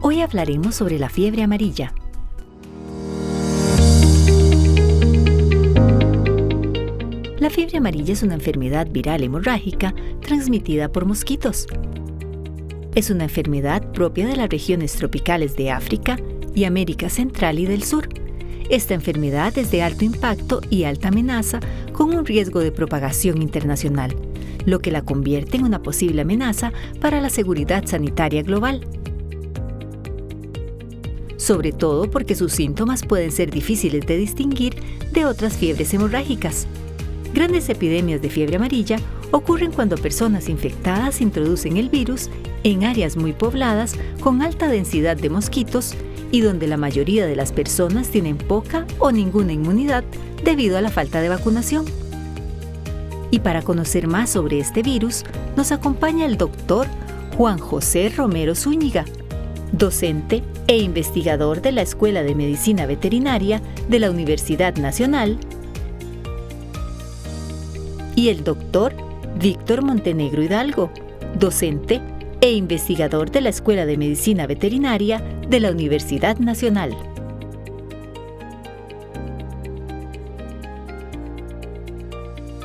Hoy hablaremos sobre la fiebre amarilla. La fiebre amarilla es una enfermedad viral hemorrágica transmitida por mosquitos. Es una enfermedad propia de las regiones tropicales de África y América Central y del Sur. Esta enfermedad es de alto impacto y alta amenaza, con un riesgo de propagación internacional, lo que la convierte en una posible amenaza para la seguridad sanitaria global. Sobre todo porque sus síntomas pueden ser difíciles de distinguir de otras fiebres hemorrágicas. Grandes epidemias de fiebre amarilla ocurren cuando personas infectadas introducen el virus en áreas muy pobladas con alta densidad de mosquitos y donde la mayoría de las personas tienen poca o ninguna inmunidad debido a la falta de vacunación. Y para conocer más sobre este virus, nos acompaña el doctor Juan José Romero Zúñiga, docente e investigador de la Escuela de Medicina Veterinaria de la Universidad Nacional, y el doctor Víctor Montenegro Hidalgo, docente e investigador de la Escuela de Medicina Veterinaria de la Universidad Nacional.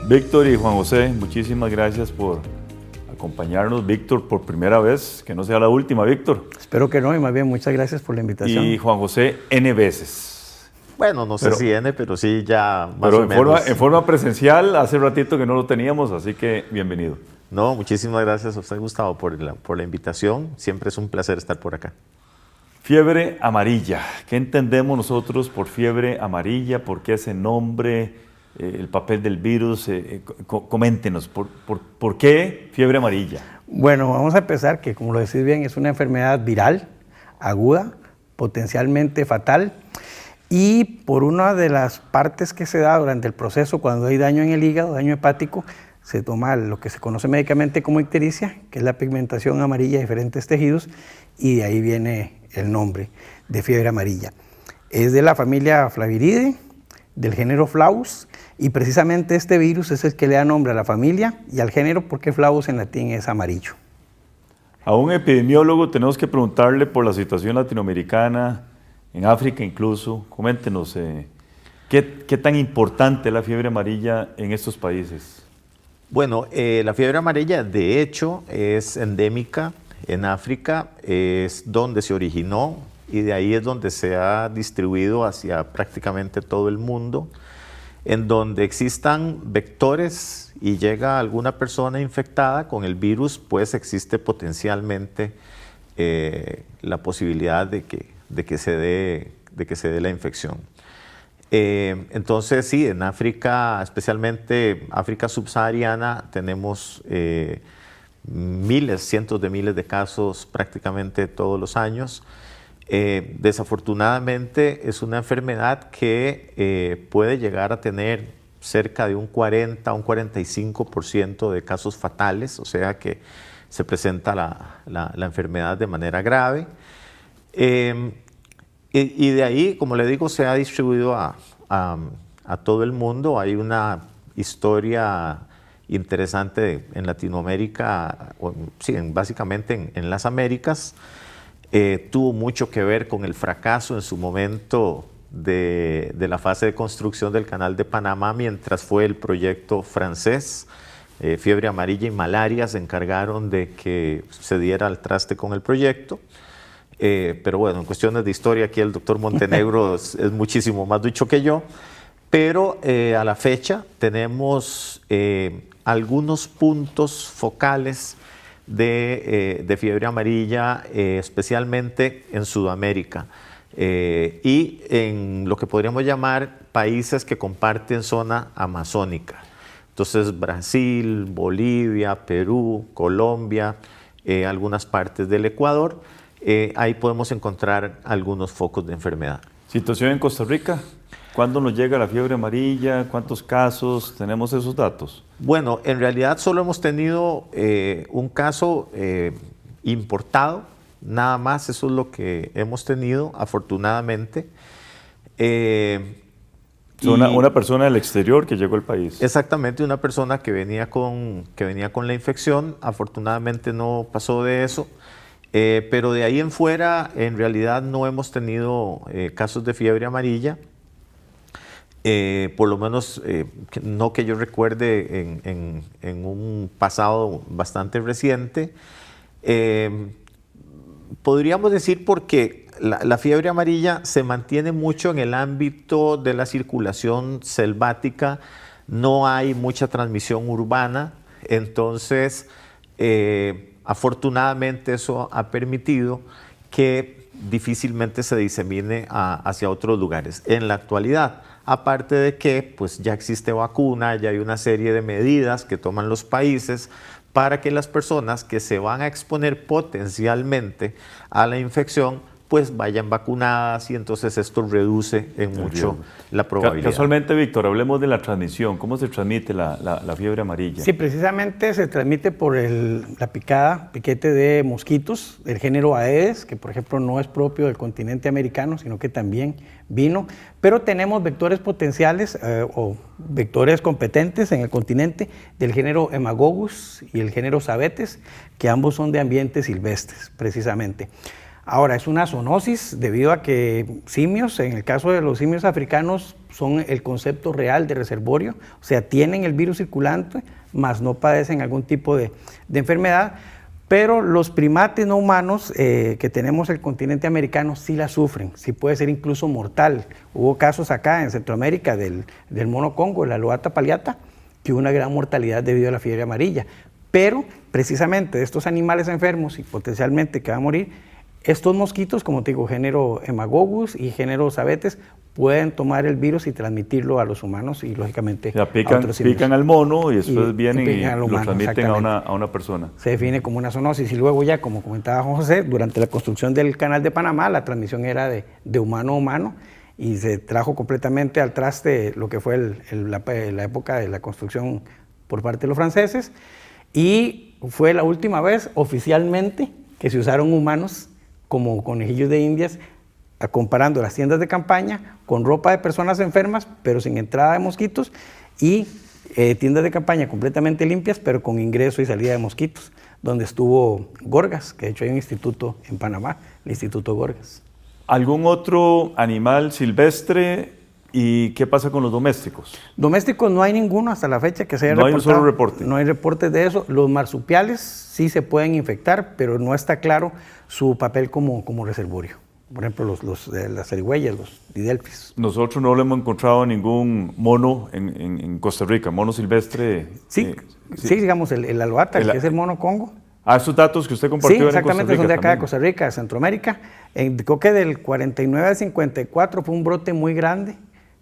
Víctor y Juan José, muchísimas gracias por acompañarnos. Víctor, por primera vez, que no sea la última, Víctor. Espero que no, y más bien muchas gracias por la invitación. Y Juan José, N veces. Bueno, no sé si N, pero sí ya más pero o menos. En forma presencial, hace ratito que no lo teníamos, así que bienvenido. No, muchísimas gracias a usted, Gustavo, por la invitación. Siempre es un placer estar por acá. Fiebre amarilla. ¿Qué entendemos nosotros por fiebre amarilla? ¿Por qué ese nombre? El papel del virus. Coméntenos, ¿por qué fiebre amarilla? Bueno, vamos a empezar que, como lo decís bien, es una enfermedad viral, aguda, potencialmente fatal. Y por una de las partes que se da durante el proceso, cuando hay daño en el hígado, daño hepático, se toma lo que se conoce médicamente como ictericia, que es la pigmentación amarilla de diferentes tejidos, y de ahí viene el nombre de fiebre amarilla. Es de la familia Flaviridae, del género Flavus, y precisamente este virus es el que le da nombre a la familia y al género, porque Flavus en latín es amarillo. A un epidemiólogo tenemos que preguntarle por la situación latinoamericana, en África incluso. Coméntenos, ¿qué tan importante es la fiebre amarilla en estos países? Bueno, la fiebre amarilla de hecho es endémica en África, es donde se originó y de ahí es donde se ha distribuido hacia prácticamente todo el mundo. En donde existan vectores y llega alguna persona infectada con el virus, pues existe potencialmente la posibilidad de que se dé la infección. Entonces sí, en África, especialmente África subsahariana, tenemos cientos de miles de casos prácticamente todos los años. Desafortunadamente es una enfermedad que puede llegar a tener cerca de un 40 a un 45% de casos fatales, o sea que se presenta la enfermedad de manera grave. Y de ahí, como le digo, se ha distribuido a todo el mundo. Hay una historia interesante en Latinoamérica, sí, básicamente en las Américas. Tuvo mucho que ver con el fracaso en su momento de la fase de construcción del Canal de Panamá, mientras fue el proyecto francés. Fiebre amarilla y malaria se encargaron de que se diera al traste con el proyecto. Pero bueno, en cuestiones de historia aquí el doctor Montenegro es muchísimo más ducho que yo. Pero a la fecha tenemos algunos puntos focales de fiebre amarilla, especialmente en Sudamérica y en lo que podríamos llamar países que comparten zona amazónica. Entonces Brasil, Bolivia, Perú, Colombia, algunas partes del Ecuador, ahí podemos encontrar algunos focos de enfermedad. Situación en Costa Rica. ¿Cuándo nos llega la fiebre amarilla? ¿Cuántos casos? ¿Tenemos esos datos? Bueno, en realidad solo hemos tenido un caso importado, nada más, eso es lo que hemos tenido, afortunadamente. Una persona del exterior que llegó al país. Exactamente, una persona que venía con la infección, afortunadamente no pasó de eso. Pero de ahí en fuera, en realidad no hemos tenido casos de fiebre amarilla. Por lo menos no que yo recuerde en un pasado bastante reciente. Podríamos decir porque la fiebre amarilla se mantiene mucho en el ámbito de la circulación selvática, no hay mucha transmisión urbana, entonces afortunadamente eso ha permitido que difícilmente se disemine hacia otros lugares. En la actualidad, aparte de que pues, ya existe vacuna, ya hay una serie de medidas que toman los países para que las personas que se van a exponer potencialmente a la infección pues vayan vacunadas y entonces esto reduce en mucho la probabilidad. Casualmente, Víctor, hablemos de la transmisión. ¿Cómo se transmite la fiebre amarilla? Sí, precisamente se transmite por la piquete de mosquitos del género Aedes, que por ejemplo no es propio del continente americano, sino que también vino, pero tenemos vectores potenciales o vectores competentes en el continente del género Haemococcus y el género Sabetes, que ambos son de ambientes silvestres, precisamente. Ahora, es una zoonosis debido a que simios, en el caso de los simios africanos, son el concepto real de reservorio, o sea, tienen el virus circulante, mas no padecen algún tipo de enfermedad, pero los primates no humanos que tenemos en el continente americano sí la sufren, sí puede ser incluso mortal. Hubo casos acá en Centroamérica del mono congo, la loata palliata, que hubo una gran mortalidad debido a la fiebre amarilla, pero precisamente de estos animales enfermos y potencialmente que van a morir, estos mosquitos, como te digo, género Haemococcus y género Sabetes, pueden tomar el virus y transmitirlo a los humanos y lógicamente a otros simios. Pican al mono y después vienen y al humano, lo transmiten a una persona. Se define como una zoonosis y luego ya, como comentaba Juan José, durante la construcción del Canal de Panamá, la transmisión era de humano a humano y se trajo completamente al traste lo que fue la época de la construcción por parte de los franceses y fue la última vez oficialmente que se usaron humanos como conejillos de indias, comparando las tiendas de campaña con ropa de personas enfermas, pero sin entrada de mosquitos, y tiendas de campaña completamente limpias, pero con ingreso y salida de mosquitos, donde estuvo Gorgas, que de hecho hay un instituto en Panamá, el Instituto Gorgas. ¿Algún otro animal silvestre? ¿Y qué pasa con los domésticos? Domésticos no hay ninguno hasta la fecha que se haya reportado. No hay un solo reporte. No hay reportes de eso. Los marsupiales sí se pueden infectar, pero no está claro su papel como reservorio. Por ejemplo, las zarigüeyas, los didelfis. Nosotros no le hemos encontrado ningún mono en Costa Rica, mono silvestre. Sí, digamos, el aloata, que es el mono congo. Esos datos que usted compartió sí, exactamente, en Costa Rica son de acá también. de Costa Rica, de Centroamérica. Creo que del 49 al 54 fue un brote muy grande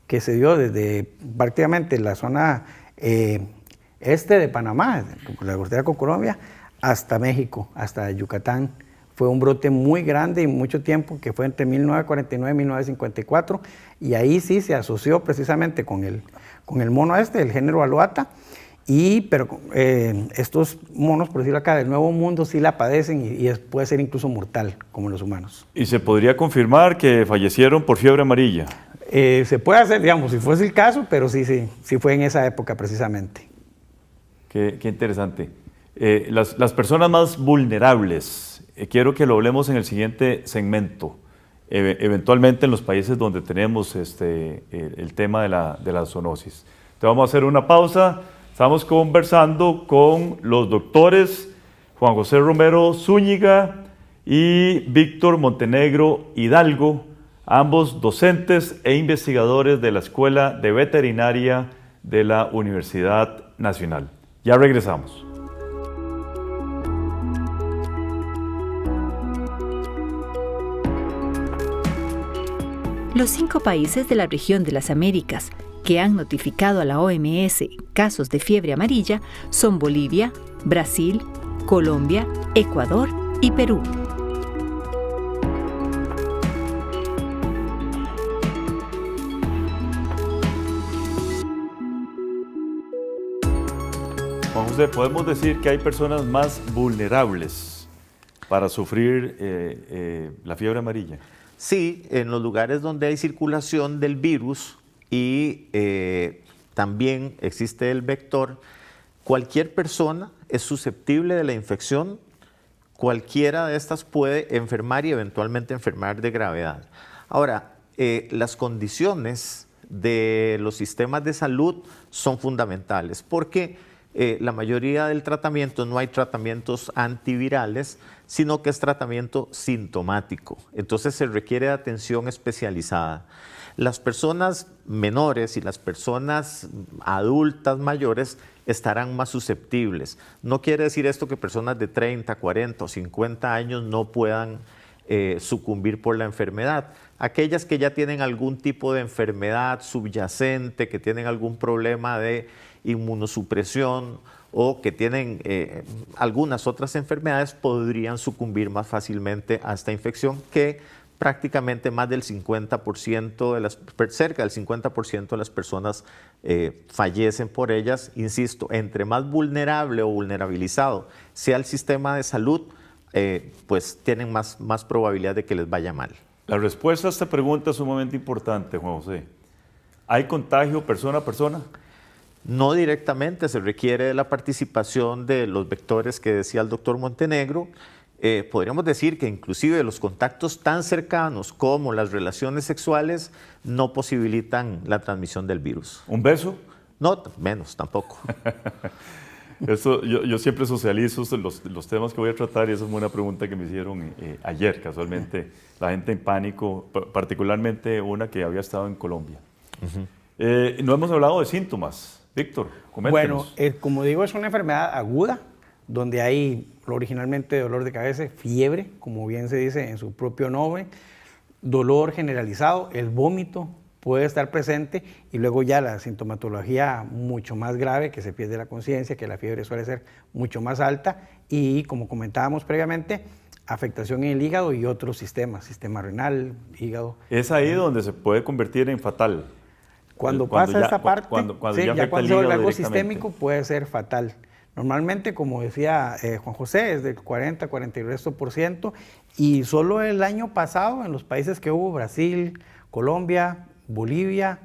que se dio desde prácticamente la zona este de Panamá, la frontera con Colombia, hasta México, hasta Yucatán. Fue un brote muy grande y mucho tiempo, que fue entre 1949 y 1954, y ahí sí se asoció precisamente con el mono el género aloata, pero estos monos, por decirlo acá, del Nuevo Mundo sí la padecen y puede ser incluso mortal, como los humanos. ¿Y se podría confirmar que fallecieron por fiebre amarilla? Se puede hacer, digamos, si fuese el caso, pero sí fue en esa época precisamente. Qué interesante. Las personas más vulnerables, quiero que lo hablemos en el siguiente segmento, eventualmente en los países donde tenemos el tema de la zoonosis. Entonces vamos a hacer una pausa, estamos conversando con los doctores Juan José Romero Zúñiga y Víctor Montenegro Hidalgo, ambos docentes e investigadores de la Escuela de Veterinaria de la Universidad Nacional. Ya regresamos. Los 5 países de la región de las Américas que han notificado a la OMS casos de fiebre amarilla son Bolivia, Brasil, Colombia, Ecuador y Perú. Juan José, ¿podemos decir que hay personas más vulnerables para sufrir la fiebre amarilla? Sí, en los lugares donde hay circulación del virus y también existe el vector, cualquier persona es susceptible de la infección cualquiera de estas puede enfermar y eventualmente enfermar de gravedad. Ahora, las condiciones de los sistemas de salud son fundamentales porque la mayoría del tratamiento, no hay tratamientos antivirales, sino que es tratamiento sintomático. Entonces se requiere de atención especializada. Las personas menores y las personas adultas mayores estarán más susceptibles. No quiere decir esto que personas de 30, 40 o 50 años no puedan sucumbir por la enfermedad. Aquellas que ya tienen algún tipo de enfermedad subyacente, que tienen algún problema de inmunosupresión o que tienen algunas otras enfermedades, podrían sucumbir más fácilmente a esta infección, que prácticamente más del 50% cerca del 50% de las personas fallecen por ellas. Insisto, entre más vulnerable o vulnerabilizado sea el sistema de salud, pues tienen más probabilidad de que les vaya mal. La respuesta a esta pregunta es sumamente importante, Juan José. ¿Hay contagio persona a persona? No directamente, se requiere de la participación de los vectores que decía el doctor Montenegro. Podríamos decir que inclusive los contactos tan cercanos como las relaciones sexuales no posibilitan la transmisión del virus. ¿Un beso? No, menos, tampoco. Yo siempre socializo los temas que voy a tratar y esa es una pregunta que me hicieron ayer, casualmente. La gente en pánico, particularmente una que había estado en Colombia. No hemos hablado de síntomas. Víctor, coméntenos. Bueno, como digo, es una enfermedad aguda, donde hay originalmente dolor de cabeza, fiebre, como bien se dice en su propio nombre, dolor generalizado, el vómito puede estar presente y luego ya la sintomatología mucho más grave, que se pierde la conciencia, que la fiebre suele ser mucho más alta y, como comentábamos previamente, afectación en el hígado y otros sistemas, sistema renal, hígado. Es ahí donde se puede convertir en fatal. Cuando pasa esa parte, cuando sí, ya cuando se vuelve algo sistémico puede ser fatal. Normalmente, como decía Juan José, es del 40-42%, y solo el año pasado en los países que hubo, Brasil, Colombia, Bolivia,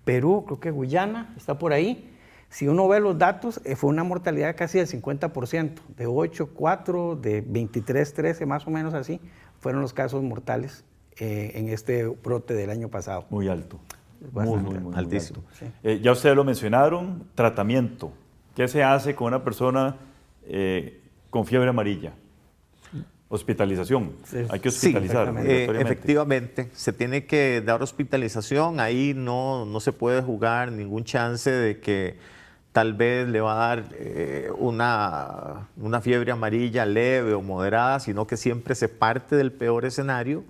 Perú, creo que Guyana está por ahí, si uno ve los datos, fue una mortalidad casi del 50%, de 8-4, de 23-13, más o menos así, fueron los casos mortales en este brote del año pasado. Muy alto. Muy altísimo. Muy alto. Sí. Ya ustedes lo mencionaron, tratamiento. ¿Qué se hace con una persona con fiebre amarilla? Hospitalización. Sí. Hay que hospitalizar. Sí, efectivamente, se tiene que dar hospitalización. Ahí no se puede jugar ningún chance de que tal vez le va a dar una fiebre amarilla leve o moderada, sino que siempre se parte del peor escenario.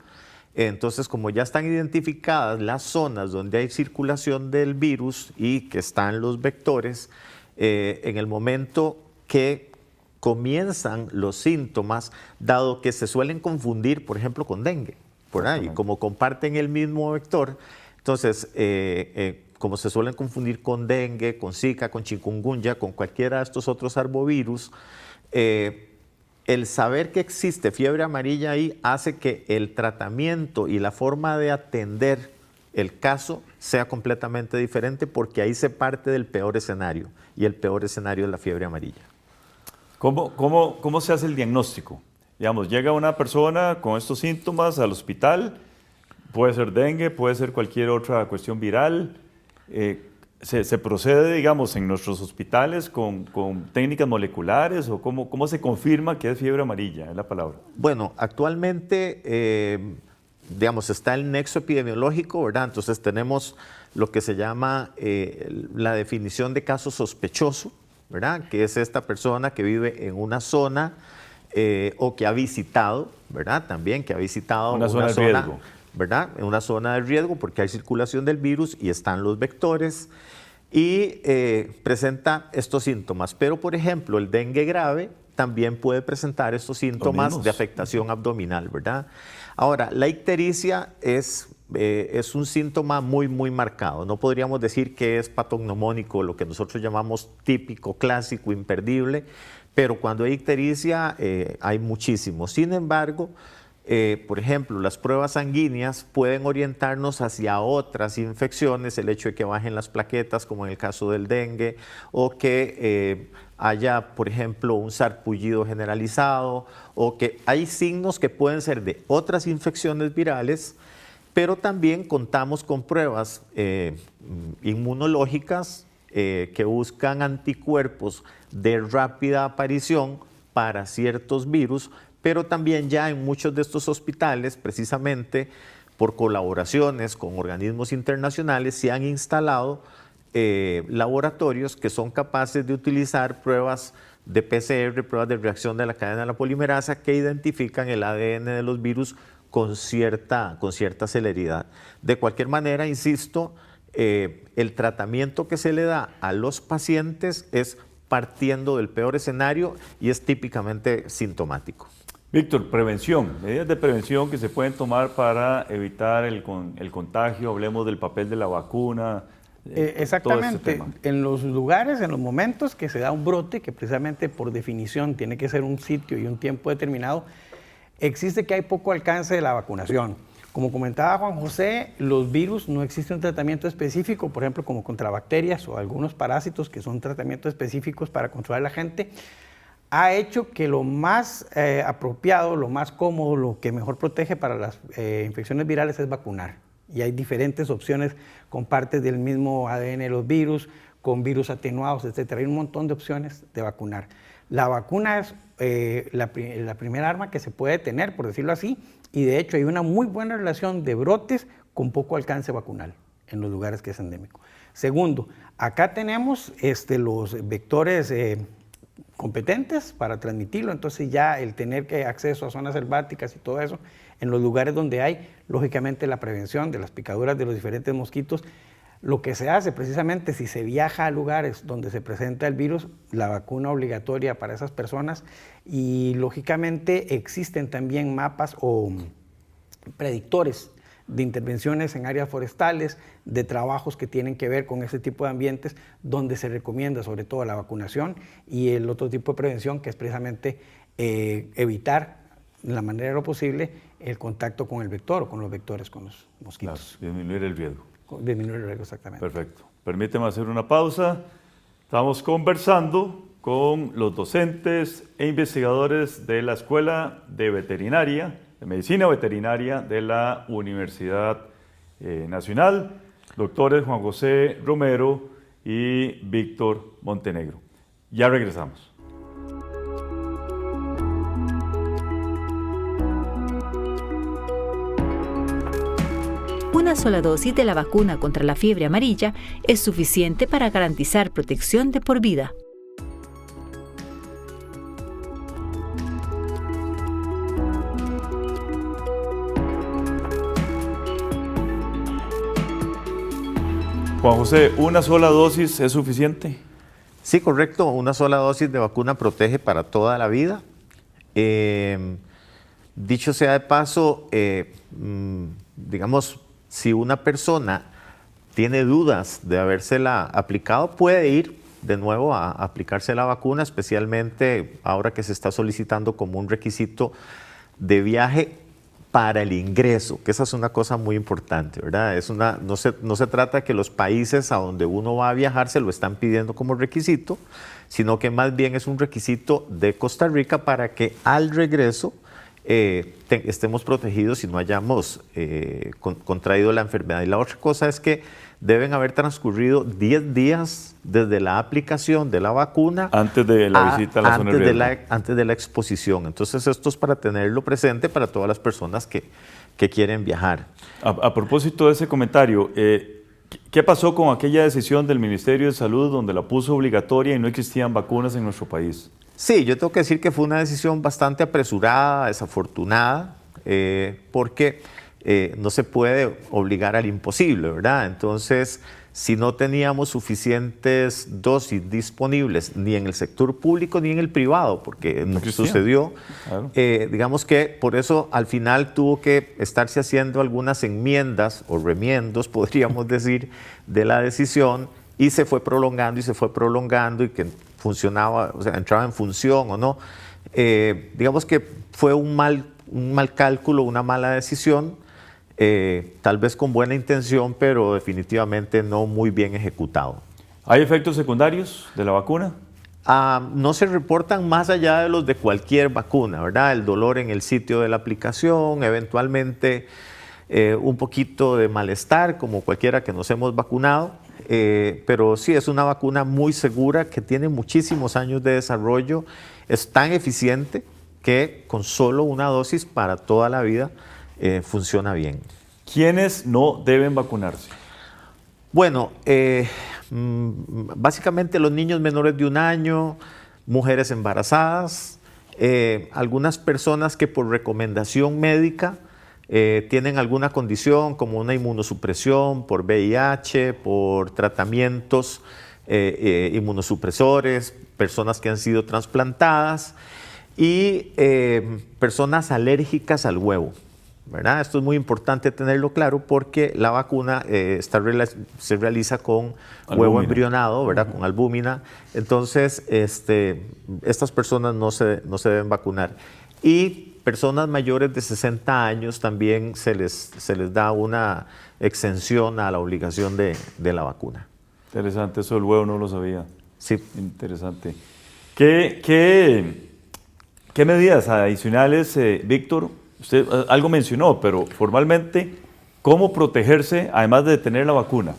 Entonces, como ya están identificadas las zonas donde hay circulación del virus y que están los vectores, en el momento que comienzan los síntomas, dado que se suelen confundir, por ejemplo, con dengue, por ahí, como comparten el mismo vector, entonces, como se suelen confundir con dengue, con Zika, con chikungunya, con cualquiera de estos otros arbovirus, el saber que existe fiebre amarilla ahí hace que el tratamiento y la forma de atender el caso sea completamente diferente, porque ahí se parte del peor escenario, y el peor escenario es la fiebre amarilla. ¿Cómo se hace el diagnóstico? Digamos, llega una persona con estos síntomas al hospital, puede ser dengue, puede ser cualquier otra cuestión viral. ¿Se procede, digamos, en nuestros hospitales con técnicas moleculares o cómo se confirma que es fiebre amarilla? Es la palabra. Bueno, actualmente, digamos, está el nexo epidemiológico, ¿verdad? Entonces tenemos lo que se llama la definición de caso sospechoso, ¿verdad? Que es esta persona que vive en una zona o que ha visitado, ¿verdad? También que ha visitado una zona de riesgo, ¿verdad? En una zona de riesgo porque hay circulación del virus y están los vectores y presenta estos síntomas. Pero, por ejemplo, el dengue grave también puede presentar estos síntomas de afectación abdominal, ¿verdad? Ahora, la ictericia es un síntoma muy marcado. No podríamos decir que es patognomónico, lo que nosotros llamamos típico, clásico, imperdible, pero cuando hay ictericia hay muchísimo. Sin embargo, Por ejemplo, las pruebas sanguíneas pueden orientarnos hacia otras infecciones, el hecho de que bajen las plaquetas, como en el caso del dengue, o que haya, por ejemplo, un sarpullido generalizado, o que hay signos que pueden ser de otras infecciones virales, pero también contamos con pruebas inmunológicas que buscan anticuerpos de rápida aparición para ciertos virus, pero también ya en muchos de estos hospitales, precisamente por colaboraciones con organismos internacionales, se han instalado laboratorios que son capaces de utilizar pruebas de PCR, pruebas de reacción de la cadena de la polimerasa, que identifican el ADN de los virus con cierta celeridad. De cualquier manera, insisto, el tratamiento que se le da a los pacientes es partiendo del peor escenario y es típicamente sintomático. Víctor, prevención, medidas de prevención que se pueden tomar para evitar el contagio, hablemos del papel de la vacuna. Exactamente, en los lugares, en los momentos que se da un brote, que precisamente por definición tiene que ser un sitio y un tiempo determinado, existe que hay poco alcance de la vacunación. Como comentaba Juan José, los virus no existe un tratamiento específico, por ejemplo, como contra bacterias o algunos parásitos que son tratamientos específicos para controlar a la gente, ha hecho que lo más apropiado, lo más cómodo, lo que mejor protege para las infecciones virales es vacunar. Y hay diferentes opciones con partes del mismo ADN de los virus, con virus atenuados, etc. Hay un montón de opciones de vacunar. La vacuna es la primera arma que se puede tener, por decirlo así, y de hecho hay una muy buena relación de brotes con poco alcance vacunal en los lugares que es endémico. Segundo, acá tenemos los vectores competentes para transmitirlo, entonces ya el tener acceso a zonas selváticas y todo eso, en los lugares donde hay, lógicamente la prevención de las picaduras de los diferentes mosquitos, lo que se hace precisamente si se viaja a lugares donde se presenta el virus, la vacuna obligatoria para esas personas, y lógicamente existen también mapas o predictores de intervenciones en áreas forestales, de trabajos que tienen que ver con ese tipo de ambientes, donde se recomienda sobre todo la vacunación y el otro tipo de prevención, que es precisamente evitar, de la manera de lo posible, el contacto con el vector o con los vectores, con los mosquitos. Claro, disminuir el riesgo. Disminuir el riesgo, exactamente. Perfecto. Permíteme hacer una pausa. Estamos conversando con los docentes e investigadores de la Escuela de Veterinaria, de Medicina Veterinaria de la Universidad Nacional, doctores Juan José Romero y Víctor Montenegro. Ya regresamos. Una sola dosis de la vacuna contra la fiebre amarilla es suficiente para garantizar protección de por vida. Juan José, ¿una sola dosis es suficiente? Sí, correcto. Una sola dosis de vacuna protege para toda la vida. Dicho sea de paso, digamos, si una persona tiene dudas de habérsela aplicado, puede ir de nuevo a aplicarse la vacuna, especialmente ahora que se está solicitando como un requisito de viaje para el ingreso, que esa es una cosa muy importante, ¿verdad? No se trata que los países a donde uno va a viajar se lo están pidiendo como requisito, sino que más bien es un requisito de Costa Rica para que al regreso estemos protegidos y no hayamos contraído la enfermedad. Y la otra cosa es que deben haber transcurrido 10 días desde la aplicación de la vacuna antes de la visita a la zona de riesgo. Antes de la exposición. Entonces esto es para tenerlo presente para todas las personas que quieren viajar. A propósito de ese comentario, ¿qué pasó con aquella decisión del Ministerio de Salud donde la puso obligatoria y no existían vacunas en nuestro país? Sí, yo tengo que decir que fue una decisión bastante apresurada, desafortunada, porque no se puede obligar al imposible, ¿verdad? Entonces, si no teníamos suficientes dosis disponibles ni en el sector público ni en el privado, porque no sucedió, claro. Digamos que por eso al final tuvo que estarse haciendo algunas enmiendas o remiendos, podríamos decir, de la decisión, y se fue prolongando y que funcionaba, o sea, entraba en función o no. Digamos que fue un mal mal cálculo, una mala decisión, tal vez con buena intención, pero definitivamente no muy bien ejecutado. ¿Hay efectos secundarios de la vacuna? No se reportan más allá de los de cualquier vacuna, ¿verdad? El dolor en el sitio de la aplicación, eventualmente un poquito de malestar, como cualquiera que nos hemos vacunado, pero sí es una vacuna muy segura que tiene muchísimos años de desarrollo, es tan eficiente que con solo una dosis para toda la vida funciona bien. ¿Quiénes no deben vacunarse? Bueno, básicamente los niños menores de 1 año, mujeres embarazadas, algunas personas que por recomendación médica tienen alguna condición como una inmunosupresión por VIH, por tratamientos inmunosupresores, personas que han sido trasplantadas y personas alérgicas al huevo, ¿verdad? Esto es muy importante tenerlo claro porque la vacuna se realiza con huevo embrionado, ¿verdad? Con albúmina. Entonces, estas personas no se deben vacunar. Y personas mayores de 60 años también se les da una exención a la obligación de la vacuna. Interesante, eso del huevo no lo sabía. Sí. Interesante. ¿Qué medidas adicionales, Víctor? Usted algo mencionó, pero formalmente, ¿cómo protegerse además de tener la vacuna?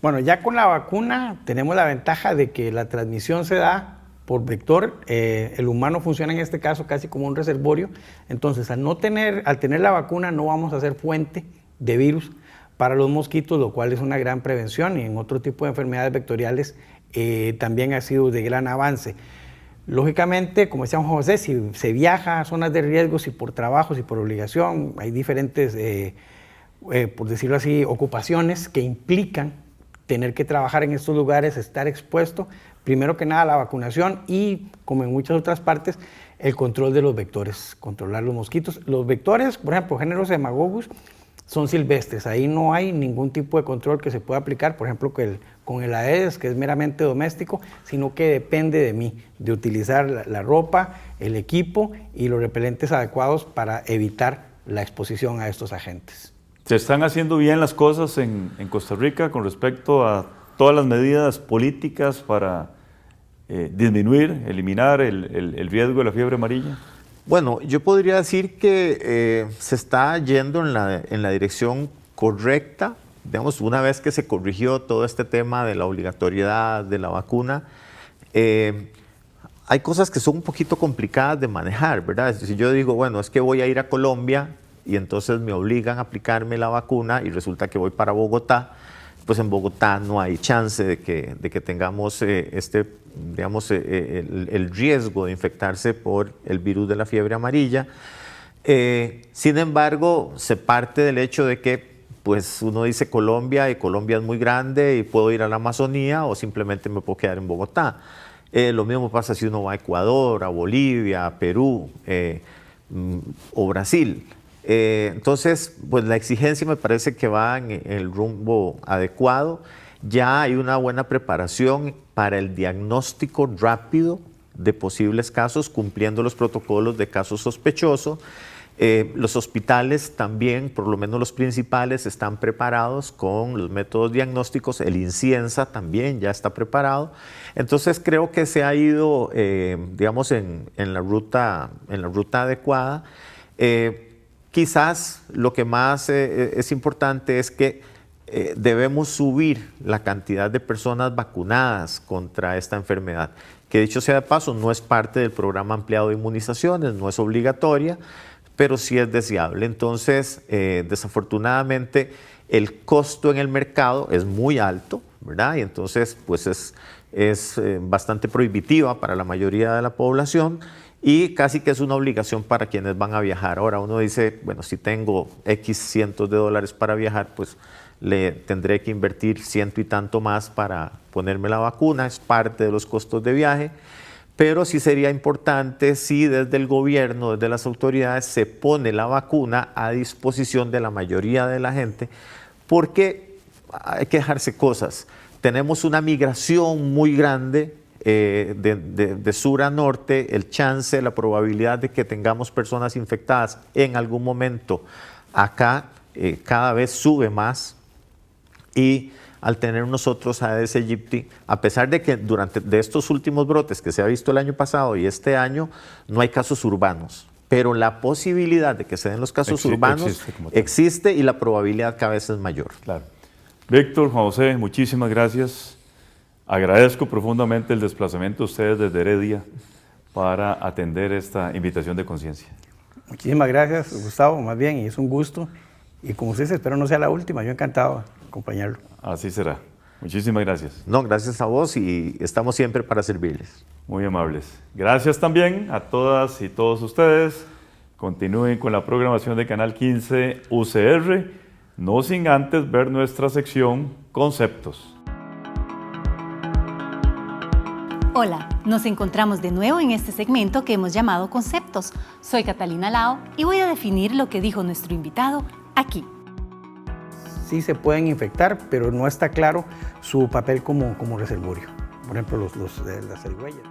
Bueno, ya con la vacuna tenemos la ventaja de que la transmisión se da por vector. El humano funciona en este caso casi como un reservorio. Entonces, al tener la vacuna no vamos a ser fuente de virus para los mosquitos, lo cual es una gran prevención, y en otro tipo de enfermedades vectoriales también ha sido de gran avance. Lógicamente, como decía Juan José, si se viaja a zonas de riesgo, si por trabajo, si por obligación, hay diferentes, por decirlo así, ocupaciones que implican tener que trabajar en estos lugares, estar expuesto, primero que nada la vacunación y, como en muchas otras partes, el control de los vectores, controlar los mosquitos. Los vectores, por ejemplo, géneros Haemococcus, son silvestres, ahí no hay ningún tipo de control que se pueda aplicar, por ejemplo, con el Aedes, que es meramente doméstico, sino que depende de mí, de utilizar la ropa, el equipo y los repelentes adecuados para evitar la exposición a estos agentes. ¿Se están haciendo bien las cosas en Costa Rica con respecto a todas las medidas políticas para disminuir, eliminar el riesgo de la fiebre amarilla? Bueno, yo podría decir que se está yendo en la dirección correcta. Digamos, una vez que se corrigió todo este tema de la obligatoriedad de la vacuna, hay cosas que son un poquito complicadas de manejar, ¿verdad? Si yo digo, bueno, es que voy a ir a Colombia y entonces me obligan a aplicarme la vacuna y resulta que voy para Bogotá, pues en Bogotá no hay chance de que tengamos digamos, el riesgo de infectarse por el virus de la fiebre amarilla. Sin embargo, se parte del hecho de que pues uno dice Colombia y Colombia es muy grande y puedo ir a la Amazonía o simplemente me puedo quedar en Bogotá. Lo mismo pasa si uno va a Ecuador, a Bolivia, a Perú o Brasil. Entonces, pues la exigencia me parece que va en el rumbo adecuado. Ya hay una buena preparación para el diagnóstico rápido de posibles casos, cumpliendo los protocolos de caso sospechoso. Los hospitales también, por lo menos los principales, están preparados con los métodos diagnósticos. El INCIENSA también ya está preparado. Entonces creo que se ha ido, digamos, en la ruta adecuada. Quizás lo que más es importante es que debemos subir la cantidad de personas vacunadas contra esta enfermedad, que dicho sea de paso no es parte del programa ampliado de inmunizaciones, no es obligatoria, pero sí es deseable. Entonces, desafortunadamente, el costo en el mercado es muy alto, ¿verdad? Y entonces, pues es bastante prohibitiva para la mayoría de la población y casi que es una obligación para quienes van a viajar. Ahora uno dice, bueno, si tengo X cientos de dólares para viajar, pues le tendré que invertir ciento y tanto más para ponerme la vacuna, es parte de los costos de viaje. Pero sí sería importante si desde el gobierno, desde las autoridades, se pone la vacuna a disposición de la mayoría de la gente, porque hay que dejarse cosas. Tenemos una migración muy grande de sur a norte, el chance, la probabilidad de que tengamos personas infectadas en algún momento acá cada vez sube más. Y al tener nosotros Aedes aegypti, a pesar de que de estos últimos brotes que se ha visto el año pasado y este año, no hay casos urbanos. Pero la posibilidad de que se den los casos urbanos existe y la probabilidad cada vez es mayor. Claro. Víctor, Juan José, muchísimas gracias. Agradezco profundamente el desplazamiento de ustedes desde Heredia para atender esta invitación de conciencia. Muchísimas gracias, Gustavo, más bien, y es un gusto. Y como ustedes, espero no sea la última, yo encantado de acompañarlo. Así será. Muchísimas gracias. No, gracias a vos y estamos siempre para servirles. Muy amables. Gracias también a todas y todos ustedes. Continúen con la programación de Canal 15 UCR, no sin antes ver nuestra sección Conceptos. Hola, nos encontramos de nuevo en este segmento que hemos llamado Conceptos. Soy Catalina Lao y voy a definir lo que dijo nuestro invitado aquí. Sí se pueden infectar, pero no está claro su papel como reservorio. Por ejemplo, los de las zarigüeyas.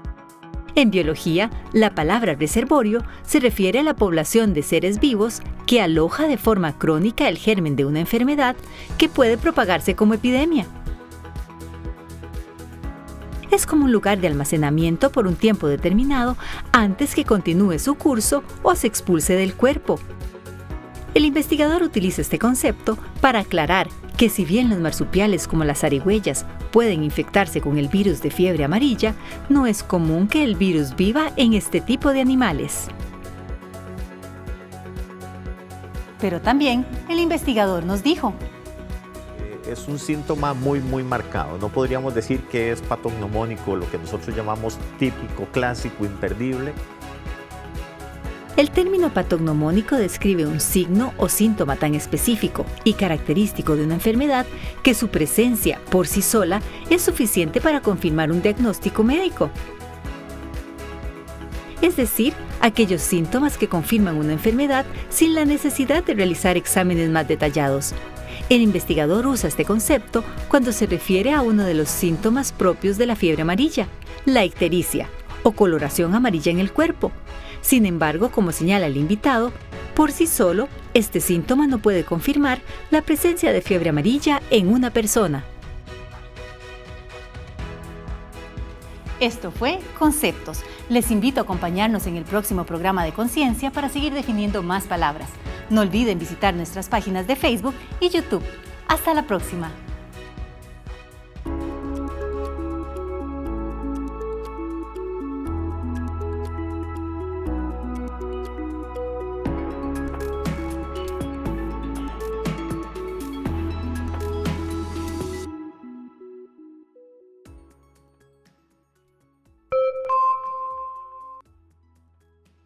En biología, la palabra reservorio se refiere a la población de seres vivos que aloja de forma crónica el germen de una enfermedad que puede propagarse como epidemia. Es como un lugar de almacenamiento por un tiempo determinado antes que continúe su curso o se expulse del cuerpo. El investigador utiliza este concepto para aclarar que si bien los marsupiales como las zarigüeyas pueden infectarse con el virus de fiebre amarilla, no es común que el virus viva en este tipo de animales. Pero también el investigador nos dijo: es un síntoma muy marcado. No podríamos decir que es patognomónico, lo que nosotros llamamos típico, clásico, imperdible. El término patognomónico describe un signo o síntoma tan específico y característico de una enfermedad que su presencia por sí sola es suficiente para confirmar un diagnóstico médico. Es decir, aquellos síntomas que confirman una enfermedad sin la necesidad de realizar exámenes más detallados. El investigador usa este concepto cuando se refiere a uno de los síntomas propios de la fiebre amarilla, la ictericia, o coloración amarilla en el cuerpo. Sin embargo, como señala el invitado, por sí solo, este síntoma no puede confirmar la presencia de fiebre amarilla en una persona. Esto fue Conceptos. Les invito a acompañarnos en el próximo programa de Conciencia para seguir definiendo más palabras. No olviden visitar nuestras páginas de Facebook y YouTube. Hasta la próxima.